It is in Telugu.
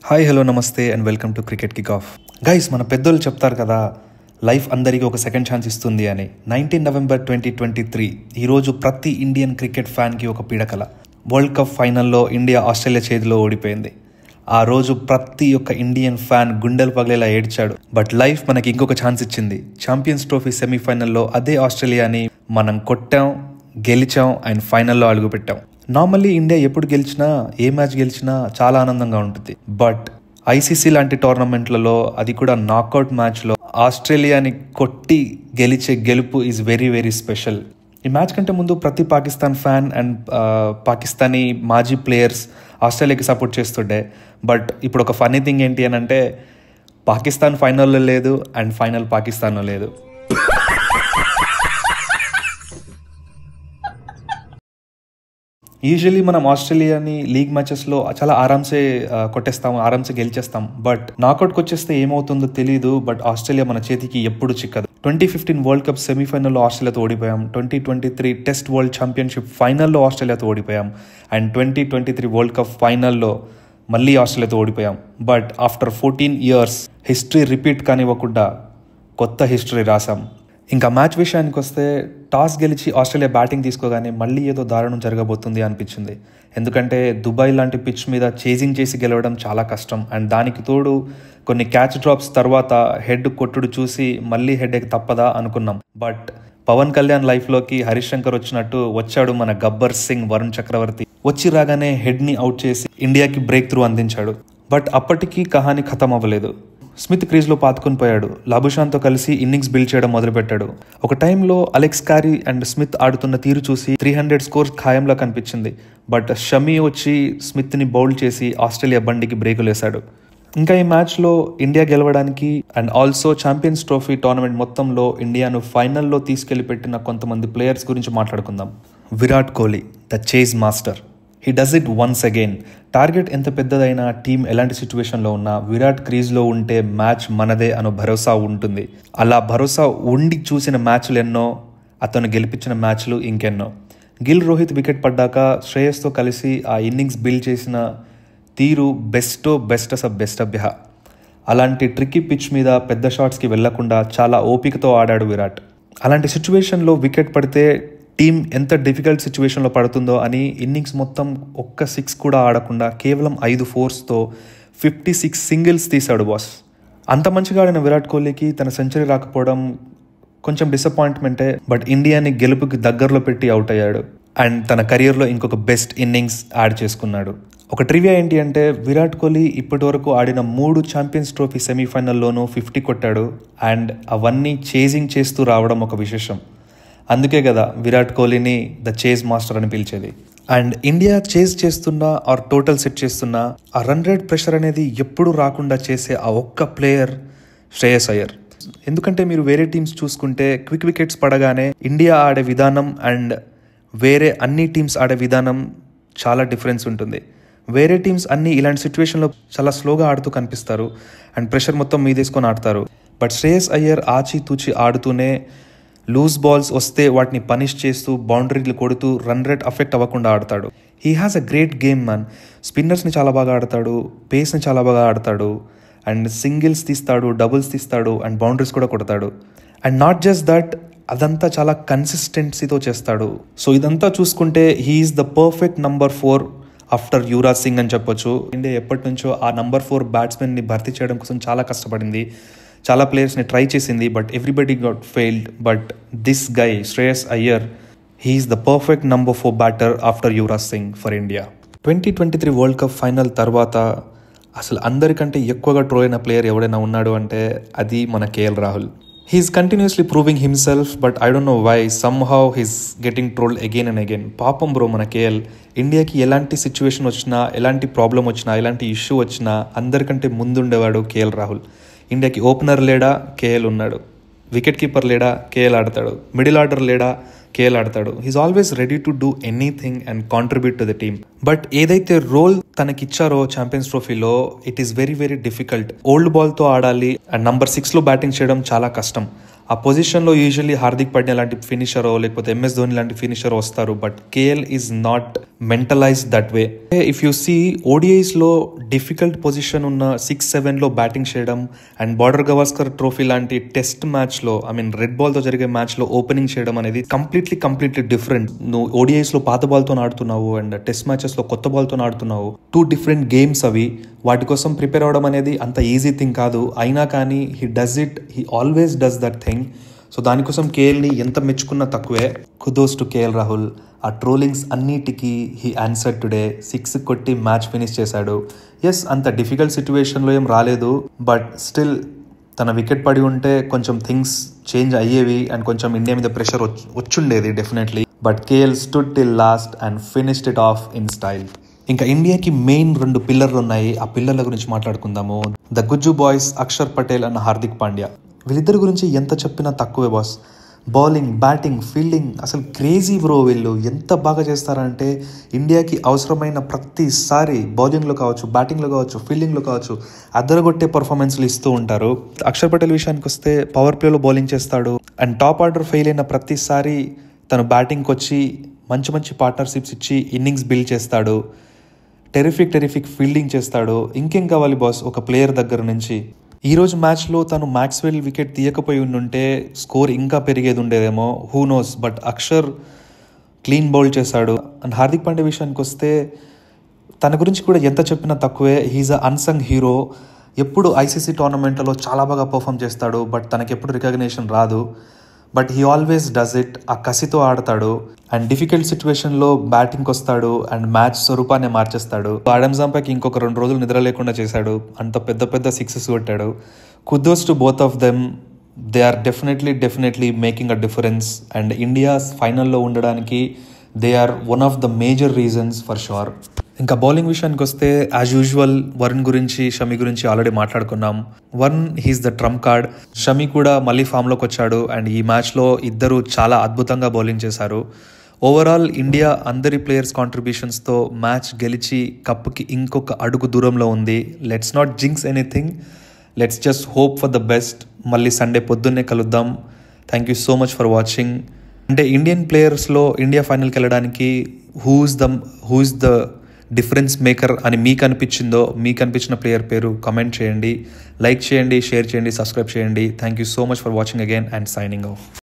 హాయ్ హలో నమస్తే and welcome to cricket kick of. Guys, మన పెద్దోళ్ళు చెప్తారు కదా, లైఫ్ అందరికీ ఒక సెకండ్ ఛాన్స్ ఇస్తుంది అని. 19 నవంబర్ 2023 ఈరోజు ప్రతి ఇండియన్ క్రికెట్ ఫ్యాన్కి ఒక పీడకల. వరల్డ్ కప్ ఫైనల్లో ఇండియా ఆస్ట్రేలియా చేతిలో ఓడిపోయింది. ఆ రోజు ప్రతి ఒక్క ఇండియన్ ఫ్యాన్ గుండెలు పగిలేలా ఏడ్చాడు. బట్ లైఫ్ మనకి ఇంకొక ఛాన్స్ ఇచ్చింది. ఛాంపియన్స్ ట్రోఫీ సెమీఫైనల్లో అదే ఆస్ట్రేలియాని మనం కొట్టాం, గెలిచాం అండ్ ఫైనల్లో అడుగుపెట్టాం. నార్మల్లీ ఇండియా ఎప్పుడు గెలిచినా, ఏ మ్యాచ్ గెలిచినా చాలా ఆనందంగా ఉంటుంది. బట్ ఐసీసీ లాంటి టోర్నమెంట్లలో, అది కూడా నాకౌట్ మ్యాచ్లో ఆస్ట్రేలియాని కొట్టి గెలిచే గెలుపు ఈజ్ వెరీ వెరీ స్పెషల్. ఈ మ్యాచ్ కంటే ముందు ప్రతి పాకిస్తాన్ ఫ్యాన్ అండ్ పాకిస్తానీ మాజీ ప్లేయర్స్ ఆస్ట్రేలియాకి సపోర్ట్ చేస్తుండే. బట్ ఇప్పుడు ఒక ఫన్నీ థింగ్ ఏంటి అని అంటే, పాకిస్తాన్ ఫైనల్లో లేదు అండ్ ఫైనల్ పాకిస్తాన్లో లేదు. యూజువలీ మనం ఆస్ట్రేలియాని లీగ్ మ్యాచెస్లో చాలా ఆరామ్సే కొట్టేస్తాం, ఆరామ్సే గెలిచేస్తాం. బట్ నాకౌట్కి వచ్చేస్తే ఏమవుతుందో తెలియదు. బట్ ఆస్ట్రేలియా మన చేతికి ఎప్పుడు చిక్కదు. 2015 వరల్డ్ కప్ సెమీఫైనల్లో ఆస్ట్రేలియాతో ఓడిపోయాం. 2023 టెస్ట్ వరల్డ్ ఛాంపియన్షిప్ ఫైనల్లో ఆస్ట్రేలియాతో ఓడిపోయాం. అండ్ 2023 వరల్డ్ కప్ ఫైనల్లో మళ్ళీ ఆస్ట్రేలియాతో ఓడిపోయాం. But after 14 years history repeat కానివ్వకుండా కొత్త హిస్టరీ రాసాం. ఇంకా మ్యాచ్ విషయానికి వస్తే, టాస్ గెలిచి ఆస్ట్రేలియా బ్యాటింగ్ తీసుకోగానే మళ్ళీ ఏదో దారుణం జరగబోతుంది అనిపించింది. ఎందుకంటే దుబాయ్ లాంటి పిచ్ మీద చేజింగ్ చేసి గెలవడం చాలా కష్టం. అండ్ దానికి తోడు కొన్ని క్యాచ్ డ్రాప్స్ తర్వాత హెడ్ కొట్టుడు చూసి మళ్ళీ హెడ్ ఎక్ తప్పదా అనుకున్నాం. బట్ పవన్ కళ్యాణ్ లైఫ్లోకి హరీష్ శంకర్ వచ్చినట్టు వచ్చాడు మన గబ్బర్ సింగ్ వరుణ్ చక్రవర్తి. వచ్చి రాగానే హెడ్ని అవుట్ చేసి ఇండియాకి బ్రేక్ త్రూ అందించాడు. బట్ అప్పటికీ కహాని ఖతం అవ్వలేదు. స్మిత్ క్రీజ్లో పాతుకొని పోయాడు. లాబుషాన్తో కలిసి ఇన్నింగ్స్ బిల్డ్ చేయడం మొదలుపెట్టాడు. ఒక టైంలో అలెక్స్ క్యారీ అండ్ స్మిత్ ఆడుతున్న తీరు చూసి 300 స్కోర్స్ ఖాయంలా కనిపించింది. బట్ షమీ వచ్చి స్మిత్ని బౌల్డ్ చేసి ఆస్ట్రేలియా బండికి బ్రేకులు వేశాడు. ఇంకా ఈ మ్యాచ్లో ఇండియా గెలవడానికి and also champions trophy tournament మొత్తంలో ఇండియాను ఫైనల్లో తీసుకెళ్లి పెట్టిన కొంతమంది ప్లేయర్స్ గురించి మాట్లాడుకుందాం. Virat Kohli, the chase master. He does it once again. Target ఎంత పెద్దదైనా, టీం ఎలాంటి సిచ్యువేషన్లో ఉన్నా విరాట్ క్రీజ్లో ఉంటే మ్యాచ్ మనదే అనే భరోసా ఉంటుంది. అలా భరోసా ఉండి చూసిన మ్యాచ్లు ఎన్నో, అతను గెలిపించిన మ్యాచ్లు ఇంకెన్నో. గిల్ రోహిత్ వికెట్ పడ్డాక శ్రేయస్తో కలిసి ఆ ఇన్నింగ్స్ బిల్డ్ చేసిన తీరు బెస్ట్ అభ్యహ. అలాంటి ట్రిక్కీ పిచ్ మీద పెద్ద షాట్స్కి వెళ్లకుండా చాలా ఓపికతో ఆడాడు విరాట్. అలాంటి సిచ్యువేషన్లో వికెట్ పడితే టీం ఎంత డిఫికల్ట్ సిచ్యువేషన్లో పడుతుందో అని ఇన్నింగ్స్ మొత్తం ఒక్క 6 కూడా ఆడకుండా కేవలం 5 4స్తో 56 సింగిల్స్ తీశాడు బాస్. అంత మంచిగా ఆడిన విరాట్ కోహ్లీకి తన సెంచరీ రాకపోవడం కొంచెం డిసప్పాయింట్మెంటే. బట్ ఇండియాని గెలుపుకి దగ్గరలో పెట్టి అవుట్ అయ్యాడు అండ్ తన కెరియర్లో ఇంకొక బెస్ట్ ఇన్నింగ్స్ యాడ్ చేసుకున్నాడు. ఒక ట్రివియా ఏంటి అంటే, విరాట్ కోహ్లీ ఇప్పటి వరకు ఆడిన 3 ఛాంపియన్స్ ట్రోఫీ సెమీఫైనల్లోనూ 50 కొట్టాడు. అండ్ అవన్నీ చేజింగ్ చేస్తూ రావడం ఒక విశేషం. అందుకే కదా విరాట్ కోహ్లీని ద చేజ్ మాస్టర్ అని పిలిచేది. అండ్ ఇండియా చేజ్ చేస్తున్నా ఆర్ టోటల్ సెట్ చేస్తున్నా ఆ రన్ రేట్ ప్రెషర్ అనేది ఎప్పుడు రాకుండా చేసే ఆ ఒక్క ప్లేయర్ శ్రేయస్ అయ్యర్. ఎందుకంటే మీరు వేరే టీమ్స్ చూసుకుంటే క్విక్ వికెట్స్ పడగానే ఇండియా ఆడే విధానం అండ్ వేరే అన్ని టీమ్స్ ఆడే విధానం చాలా డిఫరెన్స్ ఉంటుంది. వేరే టీమ్స్ అన్ని ఇలాంటి సిచ్యువేషన్లో చాలా స్లోగా ఆడుతూ కనిపిస్తారు అండ్ ప్రెషర్ మొత్తం మీదేసుకొని ఆడతారు. బట్ శ్రేయస్ అయ్యర్ ఆచితూచి ఆడుతూనే లూజ్ బాల్స్ వస్తే వాటిని పనిష్ చేస్తూ బౌండరీలు కొడుతూ రన్ రేట్ అఫెక్ట్ అవ్వకుండా ఆడతాడు. He has a great game man. స్పిన్నర్స్ని చాలా బాగా ఆడతాడు, పేస్ని చాలా బాగా ఆడతాడు అండ్ సింగిల్స్ తీస్తాడు, డబుల్స్ తీస్తాడు అండ్ బౌండరీస్ కూడా కొడతాడు. అండ్ నాట్ జస్ట్ దట్, అదంతా చాలా కన్సిస్టెన్సీతో చేస్తాడు. సో ఇదంతా చూసుకుంటే he is the perfect number 4 after Yuvraj Singh అని చెప్పొచ్చు. ఇండియా ఎప్పటి నుంచో ఆ నంబర్ 4 బ్యాట్స్మెన్ని భర్తీ చేయడం కోసం చాలా కష్టపడింది, చాలా ప్లేయర్స్ని ట్రై చేసింది. But everybody got failed. But this guy Shreyas Iyer, he is the perfect number 4 batter after Yuvraj sing for India. 2023 world cup final తర్వాత అసలు అందరికంటే ఎక్కువగా ట్రోల్ అయిన ప్లేయర్ ఎవడైనా ఉన్నాడు అంటే అది మన KL Rahul. He's continuously proving himself. But I don't know why somehow he's getting trolled again and again. పాపం బ్రో మన కేఎల్. ఇండియాకి ఎలాంటి సిచ్యువేషన్ వచ్చినా, ఎలాంటి ప్రాబ్లం వచ్చినా, ఎలాంటి ఇష్యూ వచ్చినా అందరికంటే ముందుండేవాడు కేఎల్ రాహుల్. ఇండియాకి ఓపెనర్ లేడా, కేఎల్ ఉన్నాడు. వికెట్ కీపర్ లేడా, కేఎల్ ఆడతాడు. మిడిల్ ఆర్డర్ లేడా, కేఎల్ ఆడతాడు. He's always ready to do anything and contribute to the team. But ఏదైతే రోల్ తనకిచ్చారో ఛాంపియన్స్ ట్రోఫీలో, it is very very difficult. Old బాల్తో ఆడాలి అండ్ నంబర్ 6లో బ్యాటింగ్ చేయడం చాలా కష్టం. ఆ పొజిషన్లో యూజువల్లీ హార్దిక్ పాండ్యా లాంటి ఫినిషరో లేకపోతే ఎంఎస్ ధోని లాంటి ఫినిషర్ వస్తారు. But KL is not mentalize that way. If you see ఓడిఐస్లో డిఫికల్ట్ పొజిషన్ ఉన్న 6-7లో బ్యాటింగ్ చేయడం అండ్ బార్డర్ గవాస్కర్ ట్రోఫీ లాంటి టెస్ట్ మ్యాచ్లో రెడ్ బాల్తో జరిగే మ్యాచ్లో ఓపెనింగ్ చేయడం అనేది కంప్లీట్లీ డిఫరెంట్. నువ్వు ఓడిఐస్లో పాత బాల్తో ఆడుతున్నావు అండ్ టెస్ట్ మ్యాచెస్లో కొత్త బాల్తో ఆడుతున్నావు. 2 డిఫరెంట్ గేమ్స్ అవి. వాటి కోసం ప్రిపేర్ అవ్వడం అనేది అంత ఈజీ థింగ్ కాదు. అయినా కానీ he always does that thing. So దానికోసం కేఎల్ని ఎంత మెచ్చుకున్నా తక్కువే. కుదోస్ టు కేఎల్ రాహుల్. ఆ ట్రోలింగ్స్ అన్నిటికీ హీ ఆన్సర్ టుడే. 6 కొట్టి మ్యాచ్ ఫినిష్ చేశాడు. ఎస్, అంత డిఫికల్ట్ సిచ్యువేషన్లో ఏం రాలేదు, బట్ స్టిల్ తన వికెట్ పడి ఉంటే కొంచెం థింగ్స్ చేంజ్ అయ్యేవి అండ్ కొంచెం ఇండియా మీద ప్రెషర్ వచ్చుండేది definitely. But KL stood till last and finished it off in style. ఇంకా ఇండియాకి మెయిన్ 2 పిల్లర్లు ఉన్నాయి. ఆ పిల్లర్ల గురించి మాట్లాడుకుందాము. ద గుజ్జు బాయ్స్ అక్షర్ పటేల్ అండ్ హార్దిక్ పాండ్యా. వీళ్ళిద్దరి గురించి ఎంత చెప్పినా తక్కువే బాస్. బౌలింగ్, బ్యాటింగ్, ఫీల్డింగ్ అసలు క్రేజీ బ్రో. వీళ్ళు ఎంత బాగా చేస్తారంటే ఇండియాకి అవసరమైన ప్రతిసారి బౌలింగ్లో కావచ్చు, బ్యాటింగ్లో కావచ్చు, ఫీల్డింగ్లో కావచ్చు అద్దరగొట్టే పర్ఫార్మెన్స్లు ఇస్తూ ఉంటారు. అక్షర్ పటేల్ విషయానికి వస్తే పవర్ ప్లేలో బౌలింగ్ చేస్తాడు అండ్ టాప్ ఆర్డర్ ఫెయిల్ అయిన ప్రతిసారి తను బ్యాటింగ్కి వచ్చి మంచి పార్ట్నర్షిప్స్ ఇచ్చి ఇన్నింగ్స్ బిల్డ్ చేస్తాడు. టెరిఫిక్ ఫీల్డింగ్ చేస్తాడు. ఇంకేం కావాలి బాస్ ఒక ప్లేయర్ దగ్గర నుంచి. ఈరోజు మ్యాచ్లో తను మ్యాక్స్వెల్ వికెట్ తీయకపోయి ఉంటే స్కోర్ ఇంకా పెరిగేది ఉండేదేమో, who knows. But Akshar clean bowl చేశాడు. అండ్ హార్దిక్ పాండ్యా విషయానికి వస్తే తన గురించి కూడా ఎంత చెప్పినా తక్కువే. He's a unsung hero. ఎప్పుడు ఐసీసీ టోర్నమెంట్లలో చాలా బాగా పర్ఫామ్ చేస్తాడు, బట్ తనకి ఎప్పుడు రికగ్నేషన్ రాదు. But he always does it. ఆ కసితో ఆడతాడు అండ్ డిఫికల్ట్ సిచ్యువేషన్లో బ్యాటింగ్కి వస్తాడు అండ్ మ్యాచ్ స్వరూపాన్ని మార్చేస్తాడు. ఆడమ్ జాంపాకి ఇంకొక 2 రోజులు నిద్ర లేకుండా చేశాడు. అంత పెద్ద 6 కొట్టాడు. Kudos to both of them. They are definitely making a difference. And India ఫైనల్లో ఉండడానికి they are one of the major reasons for sure. ఇంకా బౌలింగ్ విషయానికి వస్తే యాజ్ యూజువల్ వరుణ్ గురించి, షమి గురించి ఆల్రెడీ మాట్లాడుకున్నాం. Varun he's the Trump card. Shami కూడా మళ్ళీ ఫామ్లోకి వచ్చాడు అండ్ ఈ మ్యాచ్లో ఇద్దరు చాలా అద్భుతంగా బౌలింగ్ చేశారు. ఓవరాల్ ఇండియా అందరి ప్లేయర్స్ కాంట్రిబ్యూషన్స్తో మ్యాచ్ గెలిచి కప్కి ఇంకొక అడుగు దూరంలో ఉంది. Let's not jinx anything. Let's just hope for the best. మళ్ళీ సండే పొద్దున్నే కలుద్దాం. Thank you so much for watching. అంటే ఇండియన్ ప్లేయర్స్లో ఇండియా ఫైనల్కి వెళ్ళడానికి who is the difference maker అని మీకు అనిపించిన ప్లేయర్ పేరు కమెంట్ చేయండి, లైక్ చేయండి, షేర్ చేయండి, సబ్స్క్రైబ్ చేయండి. Thank you so much for watching again and signing off.